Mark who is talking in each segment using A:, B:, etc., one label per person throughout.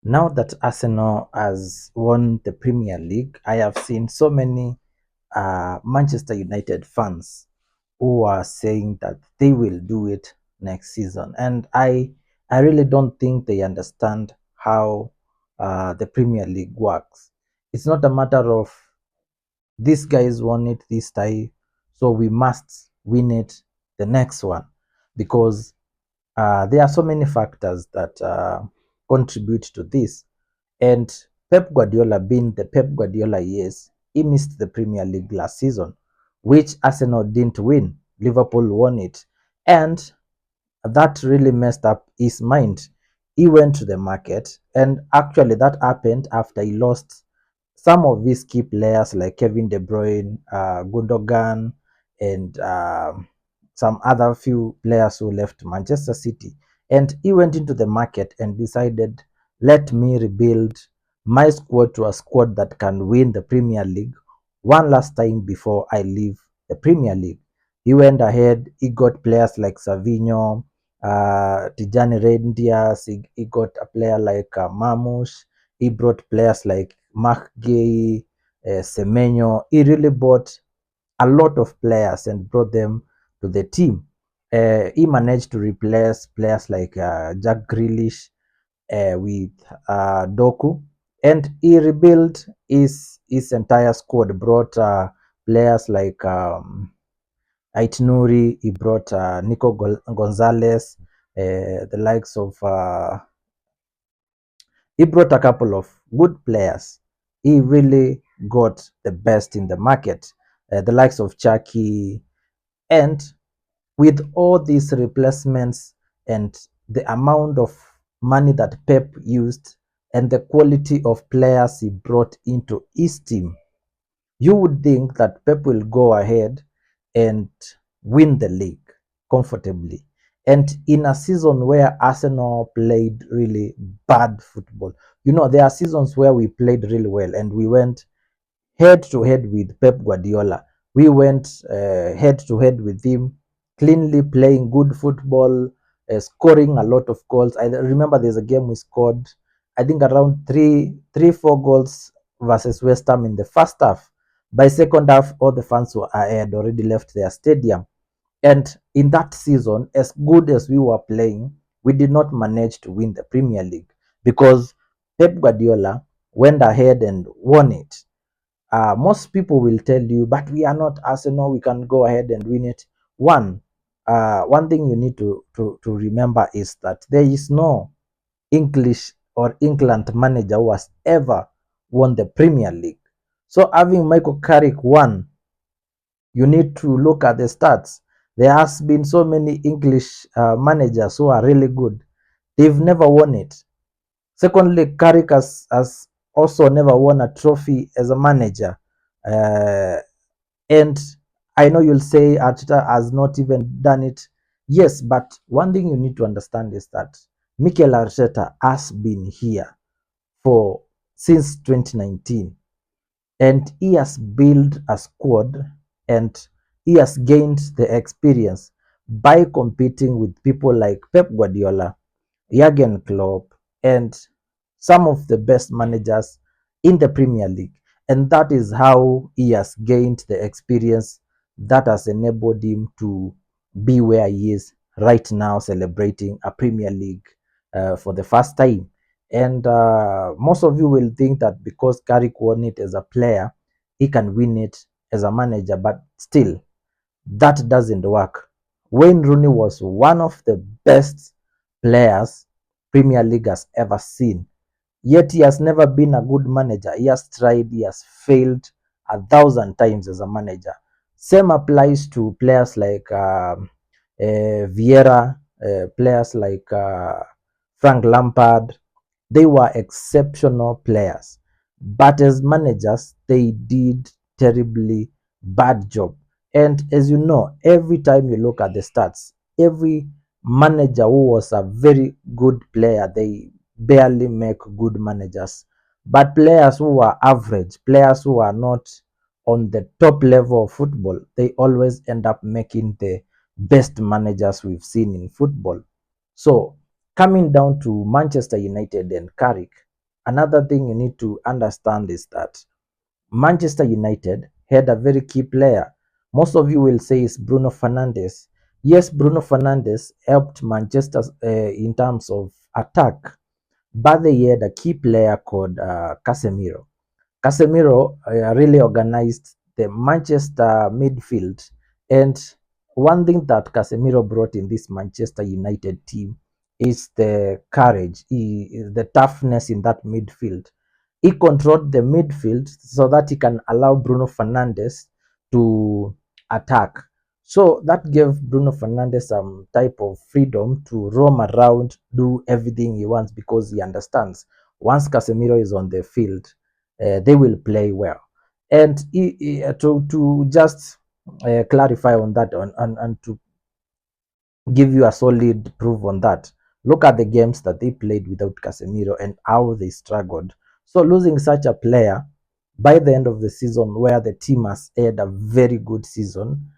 A: Now that Arsenal has won the Premier League, I have seen so many Manchester United fans who are saying that they will do it next season, and I really don't think they understand how the Premier League works. It's not a matter of these guys won it this time, so we must win it the next one, because there are so many factors that contribute to this. And Pep Guardiola, being the Pep Guardiola he is, he missed the Premier League last season, which Arsenal didn't win. Liverpool won it. And that really messed up his mind. He went to the market, and actually, that happened after he lost some of his key players like Kevin De Bruyne, Gundogan, and some other few players who left Manchester City. And he went into the market and decided, let me rebuild my squad to a squad that can win the Premier League one last time before I leave the Premier League. He went ahead, he got players like Savinho, Tijani Reindeers, he got a player like Mamush, he brought players like Mark Gay, Semenyo. He really bought a lot of players and brought them to the team. He managed to replace players like Jack Grealish with Doku, and he rebuilt his entire squad. Brought players like Ait Nouri, he brought Nico Gonzalez, the likes of he brought a couple of good players. He really got the best in the market, the likes of Chucky. And with all these replacements and the amount of money that Pep used and the quality of players he brought into his team, you would think that Pep will go ahead and win the league comfortably. And in a season where Arsenal played really bad football, there are seasons where we played really well and we went head to head with Pep Guardiola. We went head to head with him, cleanly playing good football, scoring a lot of goals. I remember there's a game we scored, I think around 4 goals versus West Ham in the first half. By second half, all the fans had already left their stadium. And in that season, as good as we were playing, we did not manage to win the Premier League because Pep Guardiola went ahead and won it. Most people will tell you, but we are not Arsenal, we can go ahead and win it. One thing you need to remember is that there is no English or England manager who has ever won the Premier League. So having Michael Carrick won, you need to look at the stats. There has been so many English managers who are really good. They've never won it. Secondly, Carrick has also never won a trophy as a manager. Uh, and I know you'll say Arteta has not even done it. Yes, but one thing you need to understand is that Mikel Arteta has been here for since 2019, and he has built a squad, and he has gained the experience by competing with people like Pep Guardiola, Jurgen Klopp, and some of the best managers in the Premier League. And that is how he has gained the experience that has enabled him to be where he is right now, celebrating a Premier League for the first time. And most of you will think that because Carrick won it as a player, he can win it as a manager, but still, that doesn't work. Wayne Rooney was one of the best players Premier League has ever seen. Yet he has never been a good manager. He has tried, he has failed 1,000 times as a manager. Same applies to players like Vieira, players like Frank Lampard. They were exceptional players, but as managers, they did terribly bad job. And as you know, every time you look at the stats, every manager who was a very good player, they barely make good managers. But players who are average, players who are not on the top level of football, they always end up making the best managers we've seen in football. So, coming down to Manchester United and Carrick, another thing you need to understand is that Manchester United had a very key player. Most of you will say is Bruno Fernandes. Yes, Bruno Fernandes helped Manchester in terms of attack, but they had a key player called Casemiro. Casemiro really organized the Manchester midfield. And one thing that Casemiro brought in this Manchester United team is the courage, the toughness in that midfield. He controlled the midfield so that he can allow Bruno Fernandes to attack. So that gave Bruno Fernandes some type of freedom to roam around, do everything he wants because he understands once Casemiro is on the field, they will play well. And to just clarify on that and to give you a solid proof on that, look at the games that they played without Casemiro and how they struggled. So losing such a player by the end of the season, where the team has had a very good season,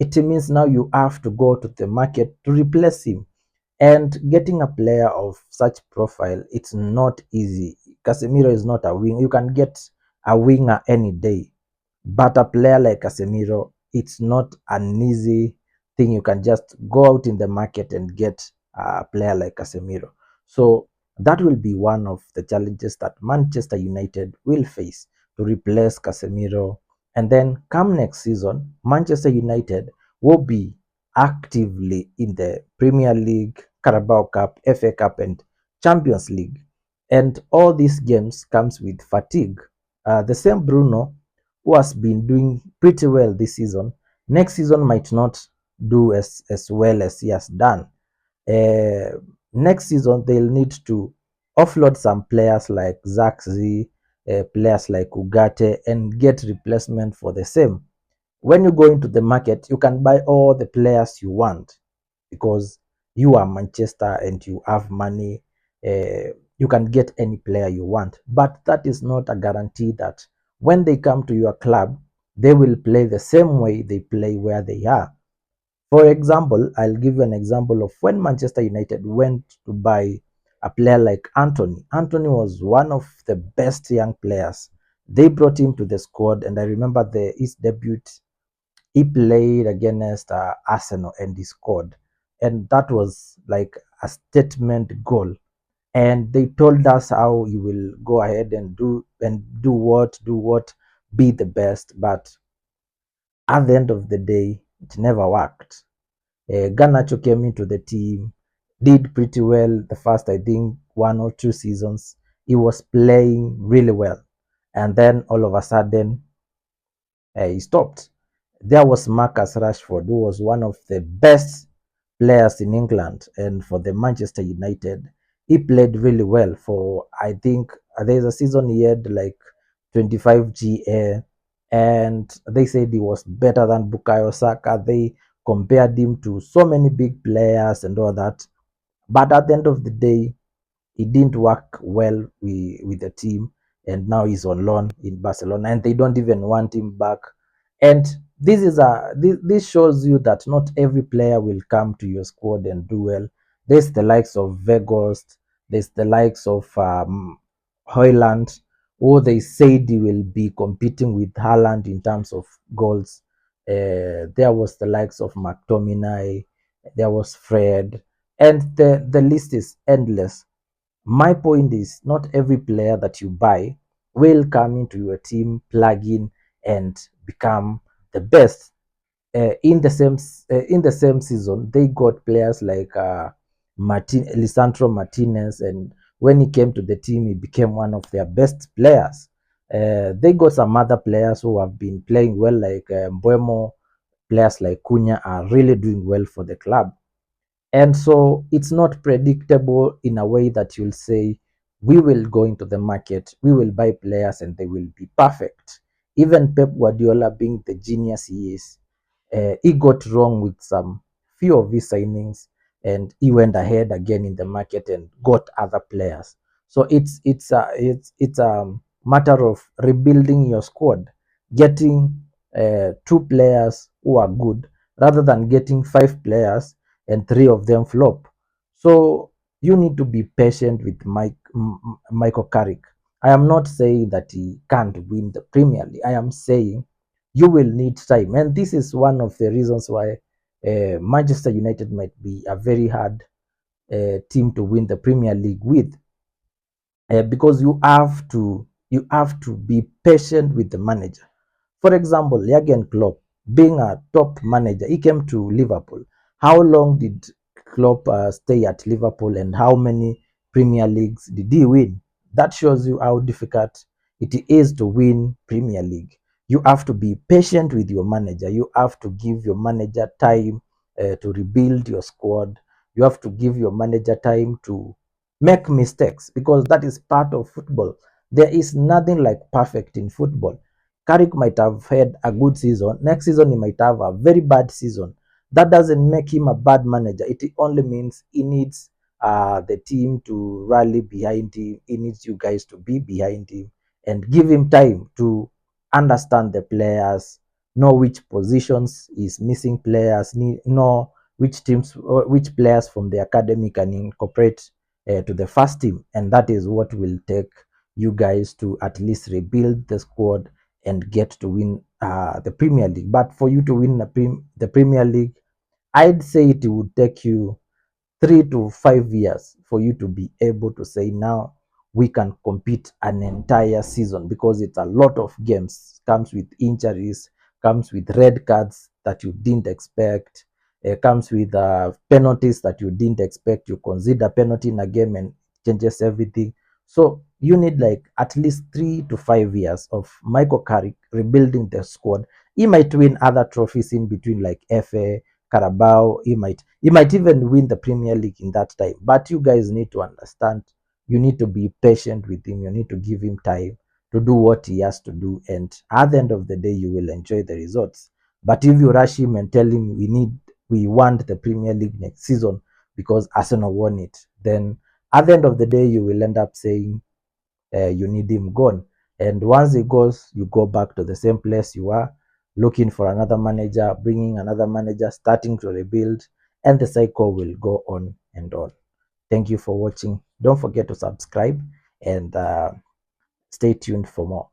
A: it means now you have to go to the market to replace him. And getting a player of such profile, it's not easy. Casemiro is not a wing. You can get a winger any day, but a player like Casemiro, it's not an easy thing. You can just go out in the market and get a player like Casemiro. So that will be one of the challenges that Manchester United will face to replace Casemiro. And then come next season, Manchester United will be actively in the Premier League, Carabao Cup, FA Cup, and Champions League. And all these games comes with fatigue. The same Bruno, who has been doing pretty well this season, next season might not do as well as he has done. Next season, they'll need to offload some players like Zaxi, players like Ugarte, and get replacement for the same. When you go into the market, you can buy all the players you want because you are Manchester and you have money. You can get any player you want, but that is not a guarantee that when they come to your club, they will play the same way they play where they are. For example, I'll give you an example of when Manchester United went to buy a player like Anthony. Anthony was one of the best young players. They brought him to the squad, and I remember his debut. He played against Arsenal and he scored, and that was like a statement goal. And they told us how he will go ahead and do what, be the best. But at the end of the day, it never worked. Garnacho came into the team, did pretty well the first, I think, 1 or 2 seasons. He was playing really well. And then all of a sudden, he stopped. There was Marcus Rashford, who was one of the best players in England and for the Manchester United. He played really well for, I think, there's a season he had like 25 GA, and they said he was better than Bukayo Saka. They compared him to so many big players and all that. But at the end of the day, it didn't work well with the team, and now he's on loan in Barcelona, and they don't even want him back. And this shows you that not every player will come to your squad and do well. There's the likes of Vegas, there's the likes of Hoyland, who they said he will be competing with Haaland in terms of goals. There was the likes of McTominay, there was Fred, and the list is endless. My point is, not every player that you buy will come into your team, plug in, and become the best. In the same season, they got players like Lisandro Martinez, and when he came to the team, he became one of their best players. They got some other players who have been playing well, like Mbuemo. Players like Cunha are really doing well for the club. And so it's not predictable in a way that you'll say, we will go into the market, we will buy players and they will be perfect. Even Pep Guardiola, being the genius he is, he got wrong with some few of his signings, and he went ahead again in the market and got other players. So it's a matter of rebuilding your squad, getting 2 players who are good rather than getting 5 players and 3 of them flop. So you need to be patient with Michael Carrick. I am not saying that he can't win the Premier League. I am saying you will need time, and this is one of the reasons why Manchester United might be a very hard team to win the Premier League with, because you have to be patient with the manager. For example, Jurgen Klopp, being a top manager, he came to Liverpool. How long did Klopp stay at Liverpool, and how many Premier Leagues did he win? That shows you how difficult it is to win Premier League. You have to be patient with your manager. You have to give your manager time to rebuild your squad. You have to give your manager time to make mistakes, because that is part of football. There is nothing like perfect in football. Carrick might have had a good season. Next season, he might have a very bad season. That doesn't make him a bad manager. It only means he needs the team to rally behind him. He needs you guys to be behind him and give him time to understand the players, know which positions is missing players, know which players from the academy can incorporate to the first team. And that is what will take you guys to at least rebuild the squad and get to win the Premier League. But for you to win the Premier League, I'd say it would take you 3 to 5 years for you to be able to say now we can compete an entire season, because it's a lot of games, comes with injuries, comes with red cards that you didn't expect, comes with penalties that you didn't expect. You consider penalty in a game and changes everything. So you need like at least 3 to 5 years of Michael Carrick rebuilding the squad. He might win other trophies in between, like FA, Carabao. He might even win the Premier League in that time. But you guys need to understand, you need to be patient with him. You need to give him time to do what he has to do. And at the end of the day, you will enjoy the results. But if you rush him and tell him we want the Premier League next season because Arsenal won it, then at the end of the day, you will end up saying you need him gone. And once he goes, you go back to the same place you are, looking for another manager, bringing another manager, starting to rebuild, and the cycle will go on and on. Thank you for watching. Don't forget to subscribe and stay tuned for more.